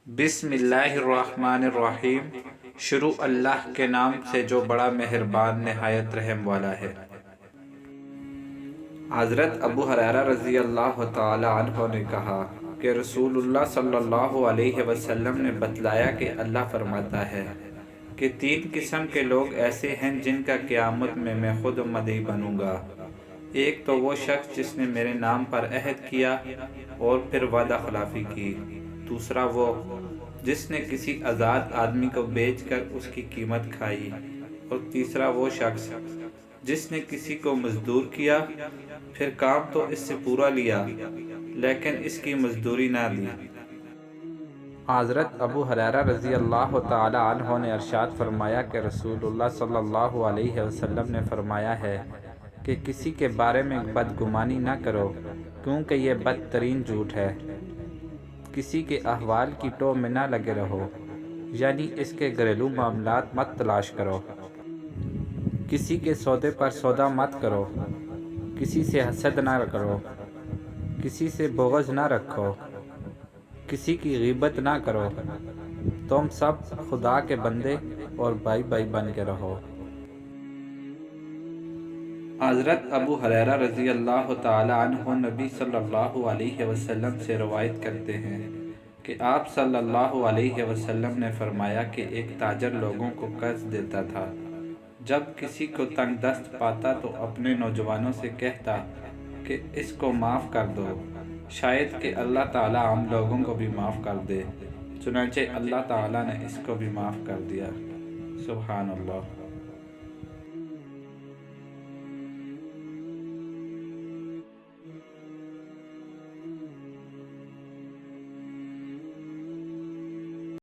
بسم اللہ الرحمن الرحیم۔ شروع اللہ کے نام سے جو بڑا مہربان نہایت رحم والا ہے۔ حضرت ابو ہریرہ رضی اللہ تعالی عنہ نے کہا کہ رسول اللہ صلی اللہ علیہ وسلم نے بتلایا کہ اللہ فرماتا ہے کہ 3 قسم کے لوگ ایسے ہیں جن کا قیامت میں خود مدعی بنوں گا۔ ایک تو وہ شخص جس نے میرے نام پر عہد کیا اور پھر وعدہ خلافی کی۔ دوسرا وہ جس نے کسی آزاد آدمی کو بیچ کر اس کی قیمت کھائی۔ اور تیسرا وہ شخص جس نے کسی کو مزدور کیا، پھر کام تو اس سے پورا لیا لیکن اس کی مزدوری نہ دی۔ حضرت ابو ہریرہ رضی اللہ تعالی عنہ نے ارشاد فرمایا کہ رسول اللہ صلی اللہ علیہ وسلم نے فرمایا ہے کہ کسی کے بارے میں بدگمانی نہ کرو، کیونکہ یہ بدترین جھوٹ ہے۔ کسی کے احوال کی ٹو میں نہ لگے رہو، یعنی اس کے گھریلو معاملات مت تلاش کرو۔ کسی کے سودے پر سودا مت کرو، کسی سے حسد نہ کرو، کسی سے بغض نہ رکھو، کسی کی غیبت نہ کرو۔ تم سب خدا کے بندے اور بھائی بھائی بن کے رہو۔ حضرت ابو ہریرہ رضی اللہ تعالی عنہ نبی صلی اللہ علیہ وسلم سے روایت کرتے ہیں کہ آپ صلی اللہ علیہ وسلم نے فرمایا کہ ایک تاجر لوگوں کو قرض دیتا تھا۔ جب کسی کو تنگ دست پاتا تو اپنے نوجوانوں سے کہتا کہ اس کو معاف کر دو، شاید کہ اللہ تعالیٰ ہم لوگوں کو بھی معاف کر دے۔ چنانچہ اللہ تعالیٰ نے اس کو بھی معاف کر دیا۔ سبحان اللہ۔